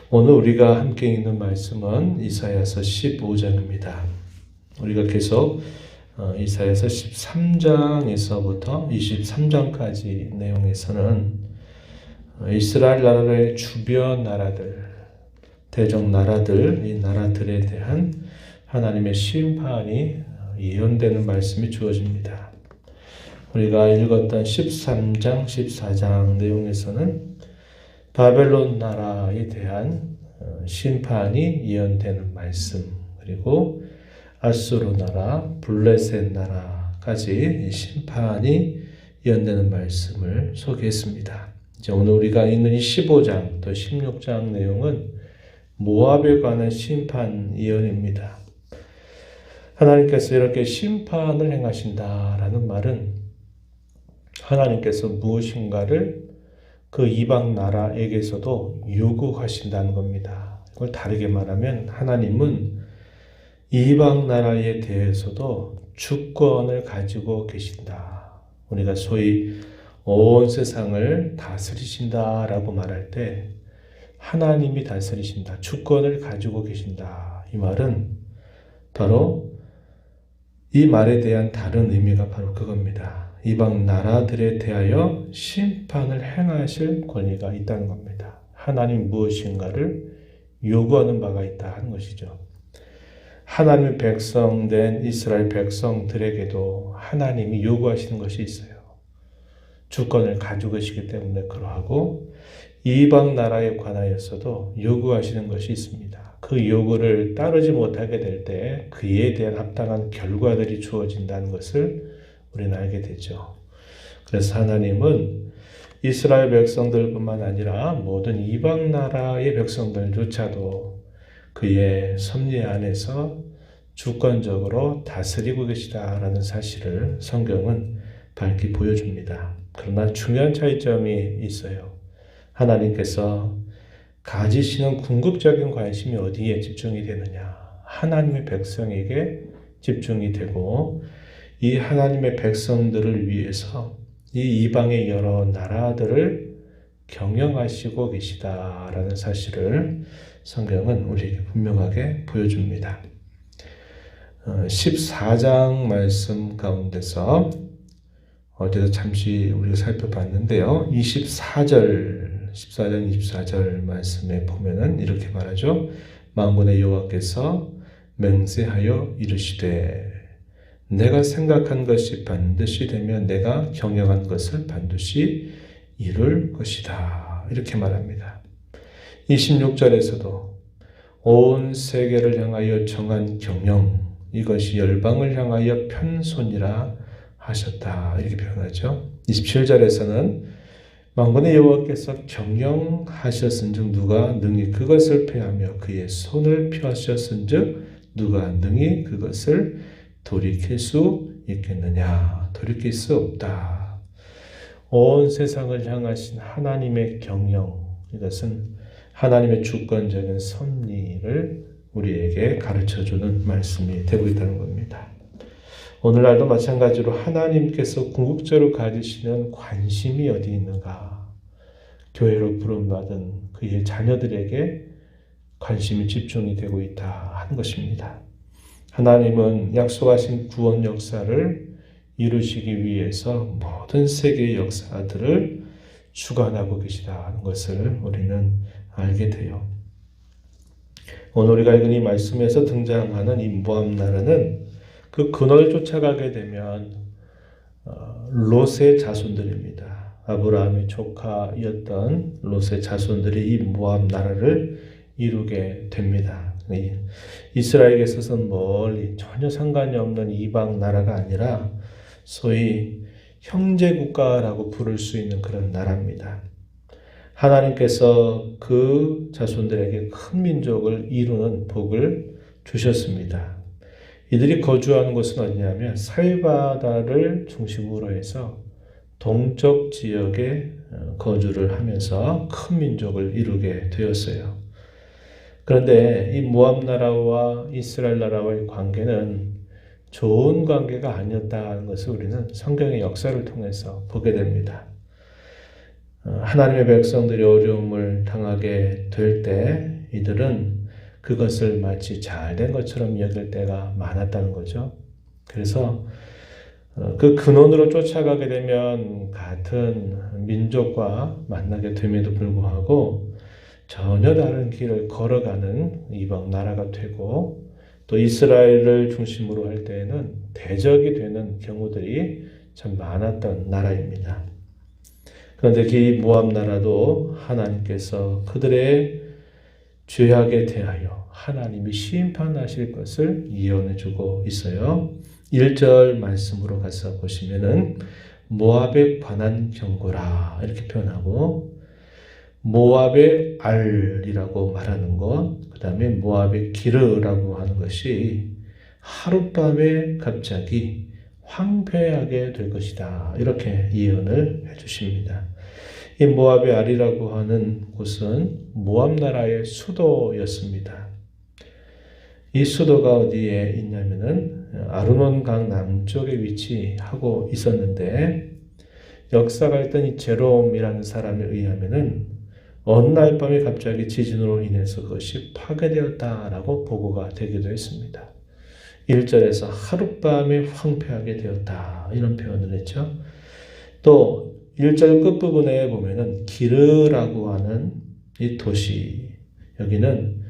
오늘 우리가 함께 읽는 말씀은 이사야서 15장입니다. 우리가 계속 이사야서 13장에서부터 23장까지 내용에서는 이스라엘 나라의 주변 나라들, 대적 나라들, 이 나라들에 대한 하나님의 심판이 예언되는 말씀이 주어집니다. 우리가 읽었던 13장, 14장 내용에서는 바벨론 나라에 대한 심판이 예언되는 말씀, 그리고 아수르 나라, 블레셋 나라까지 심판이 예언되는 말씀을 소개했습니다. 이제 오늘 우리가 읽는 이 15장 또 16장 내용은 모압에 관한 심판 예언입니다. 하나님께서 이렇게 심판을 행하신다라는 말은 하나님께서 무엇인가를 그 이방 나라에게서도 요구하신다는 겁니다. 이걸 다르게 말하면 하나님은 이방 나라에 대해서도 주권을 가지고 계신다. 우리가 소위 온 세상을 다스리신다라고 말할 때 하나님이 다스리신다. 주권을 가지고 계신다. 이 말은 바로 이 말에 대한 다른 의미가 바로 그겁니다. 이방 나라들에 대하여 심판을 행하실 권리가 있다는 겁니다. 하나님 무엇인가를 요구하는 바가 있다 하는 것이죠. 하나님의 백성된 이스라엘 백성들에게도 하나님이 요구하시는 것이 있어요. 주권을 가지고 계시기 때문에 그러하고 이방 나라에 관하여서도 요구하시는 것이 있습니다. 그 요구를 따르지 못하게 될 때 그에 대한 합당한 결과들이 주어진다는 것을 우리는 알게 되죠. 그래서 하나님은 이스라엘 백성들뿐만 아니라 모든 이방 나라의 백성들조차도 그의 섭리 안에서 주권적으로 다스리고 계시다라는 사실을 성경은 밝히 보여줍니다. 그러나 중요한 차이점이 있어요. 하나님께서 가지시는 궁극적인 관심이 어디에 집중이 되느냐? 하나님의 백성에게 집중이 되고 이 하나님의 백성들을 위해서 이 이방의 여러 나라들을 경영하시고 계시다라는 사실을 성경은 우리에게 분명하게 보여줍니다. 14장 말씀 가운데서 어제도 잠시 우리가 살펴봤는데요. 14장 24절 말씀에 보면은 이렇게 말하죠. 만군의 여호와께서 맹세하여 이르시되 내가 생각한 것이 반드시 되며 내가 경영한 것을 반드시 이룰 것이다. 이렇게 말합니다. 26절에서도 온 세계를 향하여 정한 경영, 이것이 열방을 향하여 편손이라 하셨다. 이렇게 표현하죠. 27절에서는 만군의 여호와께서 경영하셨은즉 누가 능히 그것을 폐하며 그의 손을 펴셨은즉 누가 능히 그것을 돌이킬 수 있겠느냐? 돌이킬 수 없다. 온 세상을 향하신 하나님의 경영, 이것은 하나님의 주권적인 섭리를 우리에게 가르쳐주는 말씀이 되고 있다는 겁니다. 오늘날도 마찬가지로 하나님께서 궁극적으로 가지시는 관심이 어디 있는가? 교회로 부름받은 그의 자녀들에게 관심이 집중이 되고 있다 하는 것입니다. 하나님은 약속하신 구원 역사를 이루시기 위해서 모든 세계의 역사들을 주관하고 계시다는 것을 우리는 알게 돼요. 오늘 우리가 읽은 이 말씀에서 등장하는 이 모압 나라는 그 근원을 쫓아가게 되면 롯의 자손들입니다. 아브라함의 조카였던 롯의 자손들이 이 모압 나라를 이루게 됩니다. 이스라엘에게 있어서는 멀리 전혀 상관이 없는 이방 나라가 아니라 소위 형제국가라고 부를 수 있는 그런 나라입니다. 하나님께서 그 자손들에게 큰 민족을 이루는 복을 주셨습니다. 이들이 거주하는 곳은 어디냐면 사해바다를 중심으로 해서 동쪽 지역에 거주를 하면서 큰 민족을 이루게 되었어요. 그런데 이 모압 나라와 이스라엘 나라와의 관계는 좋은 관계가 아니었다는 것을 우리는 성경의 역사를 통해서 보게 됩니다. 하나님의 백성들이 어려움을 당하게 될 때 이들은 그것을 마치 잘된 것처럼 여길 때가 많았다는 거죠. 그래서 그 근원으로 쫓아가게 되면 같은 민족과 만나게 됨에도 불구하고 전혀 다른 길을 걸어가는 이방 나라가 되고, 또 이스라엘을 중심으로 할 때에는 대적이 되는 경우들이 참 많았던 나라입니다. 그런데 이 모압 나라도 하나님께서 그들의 죄악에 대하여 하나님이 심판하실 것을 예언해 주고 있어요. 1절 말씀으로 가서 보시면은 모압에 관한 경고라 이렇게 표현하고, 모압의 알이라고 말하는 것, 그 다음에 모압의 기르라고 하는 것이 하룻밤에 갑자기 황폐하게 될 것이다 이렇게 예언을 해 주십니다. 이 모압의 알이라고 하는 곳은 모압 나라의 수도였습니다. 이 수도가 어디에 있냐면은 아르논강 남쪽에 위치하고 있었는데, 역사가 있던 이 제롬이라는 사람에 의하면은 어느 날 밤에 갑자기 지진으로 인해서 그것이 파괴되었다라고 보고가 되기도 했습니다. 1절에서 하룻밤에 황폐하게 되었다 이런 표현을 했죠. 또 1절 끝부분에 보면은 기르라고 하는 이 도시, 여기는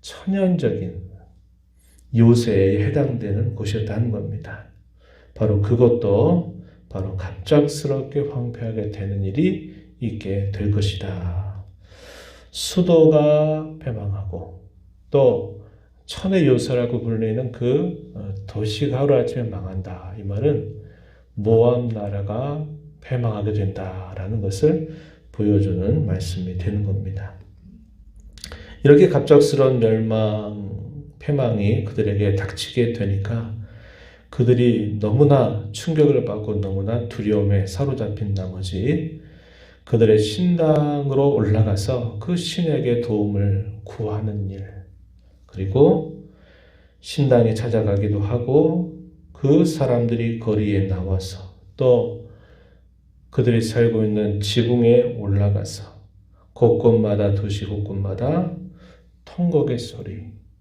천연적인 요새에 해당되는 곳이었다는 겁니다. 바로 그것도 바로 갑작스럽게 황폐하게 되는 일이 있게 될 것이다. 수도가 패망하고 또 천의 요새라고 불리는 그 도시가 하루아침에 망한다. 이 말은 모압 나라가 패망하게 된다라는 것을 보여주는 말씀이 되는 겁니다. 이렇게 갑작스러운 패망이 그들에게 닥치게 되니까 그들이 너무나 충격을 받고 너무나 두려움에 사로잡힌 나머지 그들의 신당으로 올라가서 그 신에게 도움을 구하는 일, 그리고 신당에 찾아가기도 하고 그 사람들이 거리에 나와서 또 그들이 살고 있는 지붕에 올라가서 곳곳마다 도시 곳곳마다 통곡의 소리,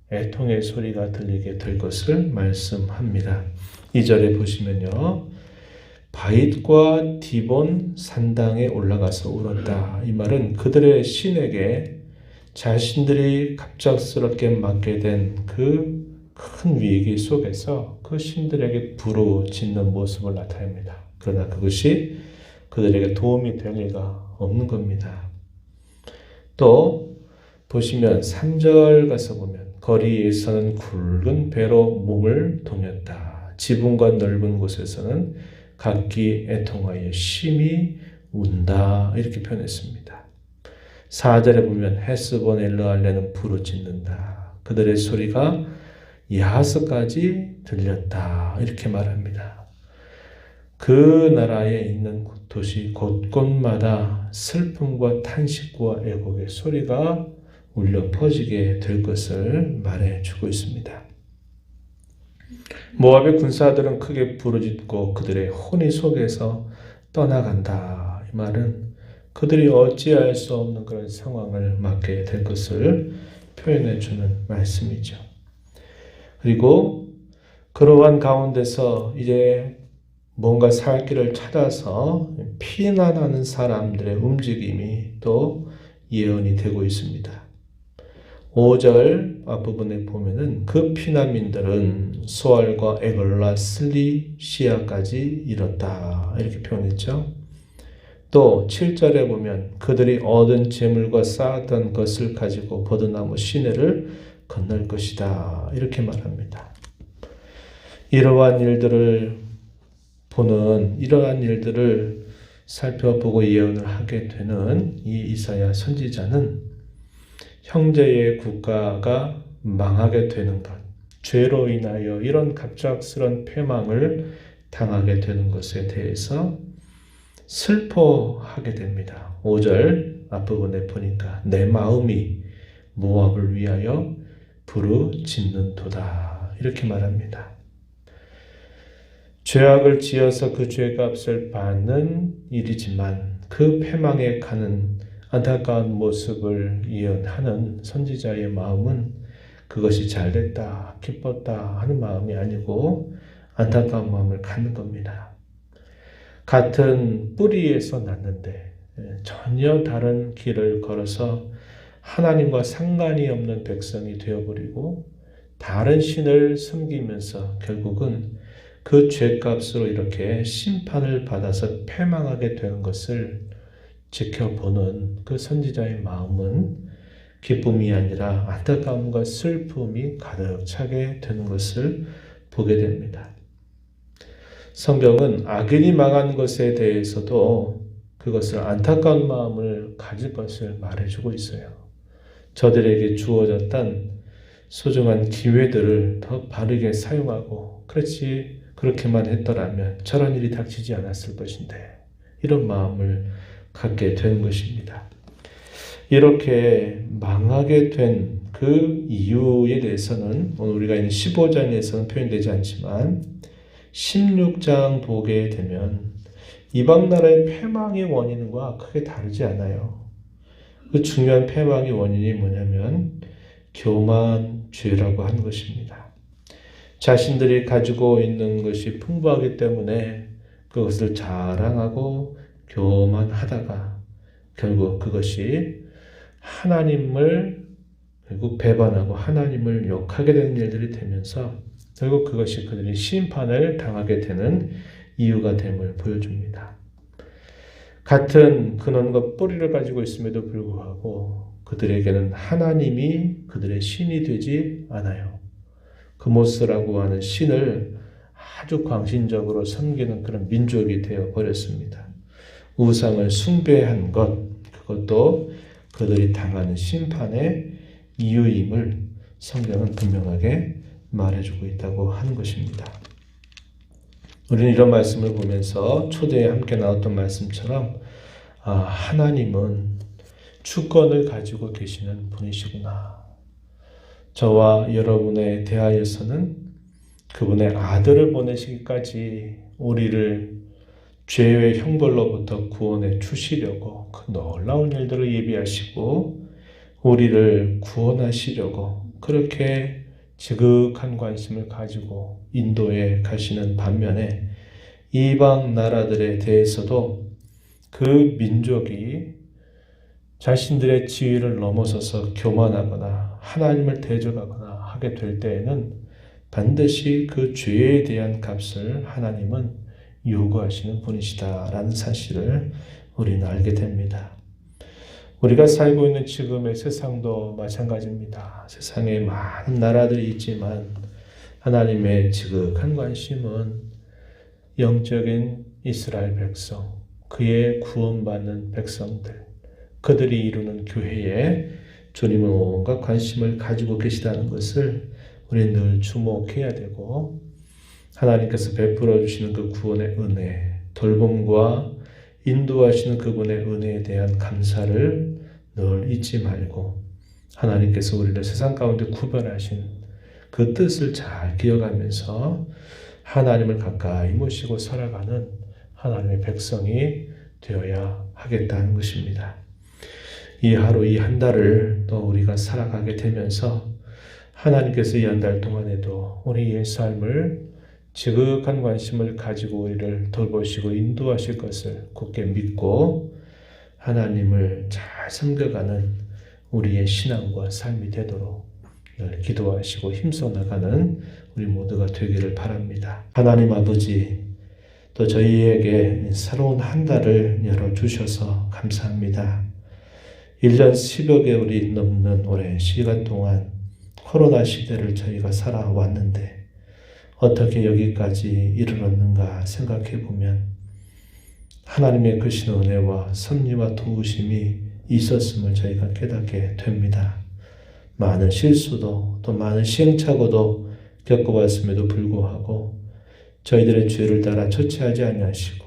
애통의 소리가 들리게 될 것을 말씀합니다. 2절에 보시면요. 바잇과 디본 산당에 올라가서 울었다. 이 말은 그들의 신에게 자신들이 갑작스럽게 맞게 된 그 큰 위기 속에서 그 신들에게 부르짖는 모습을 나타냅니다. 그러나 그것이 그들에게 도움이 될 리가 없는 겁니다. 또 보시면 3절 가서 보면 거리에서는 굵은 배로 몸을 동였다. 지붕과 넓은 곳에서는 각기 애통하여 심히 운다 이렇게 표현했습니다. 4절에 보면 헤스본 엘르알레는 부르짖는다. 그들의 소리가 야하스까지 들렸다 이렇게 말합니다. 그 나라에 있는 도시 곳곳마다 슬픔과 탄식과 애곡의 소리가 울려 퍼지게 될 것을 말해주고 있습니다. 모압의 군사들은 크게 부르짖고 그들의 혼이 속에서 떠나간다. 이 말은 그들이 어찌할 수 없는 그런 상황을 맞게 될 것을 표현해 주는 말씀이죠. 그리고 그러한 가운데서 이제 뭔가 살 길을 찾아서 피난하는 사람들의 움직임이 또 예언이 되고 있습니다. 5절 앞부분에 보면은 그 피난민들은 소알과 에글라, 슬리, 시아까지 이뤘다 이렇게 표현했죠. 또 7절에 보면 그들이 얻은 재물과 쌓았던 것을 가지고 버드나무 시내를 건널 것이다 이렇게 말합니다. 이러한 일들을 살펴보고 예언을 하게 되는 이 이사야 선지자는 형제의 국가가 망하게 되는 것, 죄로 인하여 이런 갑작스런 패망을 당하게 되는 것에 대해서 슬퍼하게 됩니다. 5절 앞부분에 보니까 내 마음이 모압을 위하여 부르짖는도다 이렇게 말합니다. 죄악을 지어서 그 죄값을 받는 일이지만 그 패망에 가는 안타까운 모습을 예언하는 선지자의 마음은 그것이 잘됐다, 기뻤다 하는 마음이 아니고 안타까운 마음을 갖는 겁니다. 같은 뿌리에서 났는데 전혀 다른 길을 걸어서 하나님과 상관이 없는 백성이 되어버리고 다른 신을 섬기면서 결국은 그 죄값으로 이렇게 심판을 받아서 패망하게 되는 것을 지켜보는 그 선지자의 마음은 기쁨이 아니라 안타까움과 슬픔이 가득 차게 되는 것을 보게 됩니다. 성경은 악인이 망한 것에 대해서도 그것을 안타까운 마음을 가질 것을 말해주고 있어요. 저들에게 주어졌던 소중한 기회들을 더 바르게 사용하고 그렇게만 했더라면 저런 일이 닥치지 않았을 것인데 이런 마음을 갖게 되는 것입니다. 이렇게 망하게 된 그 이유에 대해서는 오늘 우리가 있는 15장에서는 표현되지 않지만 16장 보게 되면 이방 나라의 패망의 원인과 크게 다르지 않아요. 그 중요한 패망의 원인이 뭐냐면 교만죄라고 하는 것입니다. 자신들이 가지고 있는 것이 풍부하기 때문에 그것을 자랑하고 교만하다가 결국 그것이 하나님을 결국 배반하고 하나님을 욕하게 되는 일들이 되면서 결국 그것이 그들이 심판을 당하게 되는 이유가 됨을 보여줍니다. 같은 근원과 뿌리를 가지고 있음에도 불구하고 그들에게는 하나님이 그들의 신이 되지 않아요. 그모스라고 하는 신을 아주 광신적으로 섬기는 그런 민족이 되어 버렸습니다. 우상을 숭배한 그것도 그들이 당하는 심판의 이유임을 성경은 분명하게 말해주고 있다고 하는 것입니다. 우리는 이런 말씀을 보면서 초대에 함께 나왔던 말씀처럼 하나님은 주권을 가지고 계시는 분이시구나. 저와 여러분에 대하여서는 그분의 아들을 보내시기까지 우리를 죄의 형벌로부터 구원해 주시려고 그 놀라운 일들을 예비하시고 우리를 구원하시려고 그렇게 지극한 관심을 가지고 인도에 가시는 반면에 이방 나라들에 대해서도 그 민족이 자신들의 지위를 넘어서서 교만하거나 하나님을 대적하거나 하게 될 때에는 반드시 그 죄에 대한 값을 하나님은 요구하시는 분이시다라는 사실을 우리는 알게 됩니다. 우리가 살고 있는 지금의 세상도 마찬가지입니다. 세상에 많은 나라들이 있지만 하나님의 지극한 관심은 영적인 이스라엘 백성, 그의 구원받는 백성들, 그들이 이루는 교회에 주님은 온갖 관심을 가지고 계시다는 것을 우리는 늘 주목해야 되고 하나님께서 베풀어 주시는 그 구원의 은혜, 돌봄과 인도하시는 그분의 은혜에 대한 감사를 늘 잊지 말고 하나님께서 우리를 세상 가운데 구별하신 그 뜻을 잘 기억하면서 하나님을 가까이 모시고 살아가는 하나님의 백성이 되어야 하겠다는 것입니다. 이 하루, 이 한 달을 또 우리가 살아가게 되면서 하나님께서 이 한 달 동안에도 우리의 삶을 지극한 관심을 가지고 우리를 돌보시고 인도하실 것을 굳게 믿고 하나님을 잘 섬겨가는 우리의 신앙과 삶이 되도록 늘 기도하시고 힘써 나가는 우리 모두가 되기를 바랍니다. 하나님 아버지, 또 저희에게 새로운 한 달을 열어주셔서 감사합니다. 1년 10여 개월이 넘는 오랜 시간 동안 코로나 시대를 저희가 살아왔는데 어떻게 여기까지 이르렀는가 생각해 보면 하나님의 크신 은혜와 섭리와 도우심이 있었음을 저희가 깨닫게 됩니다. 많은 실수도 또 많은 시행착오도 겪어왔음에도 불구하고 저희들의 죄를 따라 처치하지 아니하시고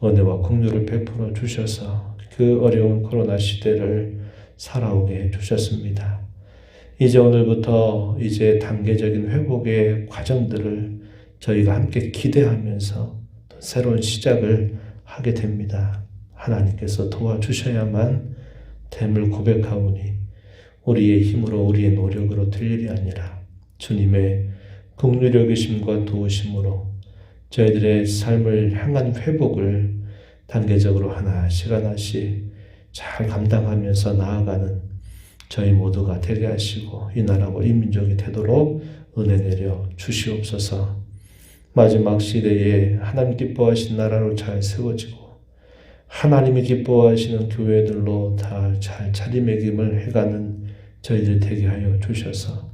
은혜와 긍휼을 베풀어 주셔서 그 어려운 코로나 시대를 살아오게 해주셨습니다. 이제 오늘부터 이제 단계적인 회복의 과정들을 저희가 함께 기대하면서 또 새로운 시작을 하게 됩니다. 하나님께서 도와주셔야만 됨을 고백하오니 우리의 힘으로 우리의 노력으로 될 일이 아니라 주님의 긍휼히 여기심과 도우심으로 저희들의 삶을 향한 회복을 단계적으로 하나씩 잘 감당하면서 나아가는 저희 모두가 되게 하시고 이 나라와 이 민족이 되도록 은혜 내려 주시옵소서. 마지막 시대에 하나님 기뻐하신 나라로 잘 세워지고 하나님이 기뻐하시는 교회들로 다 잘 자리매김을 해가는 저희들 되게 하여 주셔서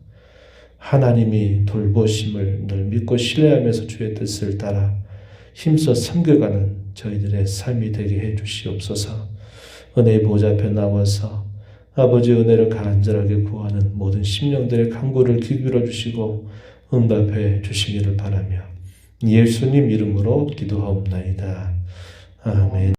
하나님이 돌보심을 늘 믿고 신뢰하면서 주의 뜻을 따라 힘써 섬겨가는 저희들의 삶이 되게 해 주시옵소서. 은혜의 보좌 앞에 나와서 아버지 은혜를 간절하게 구하는 모든 심령들의 간구를 기울여 주시고 응답해 주시기를 바라며 예수님 이름으로 기도하옵나이다. 아멘.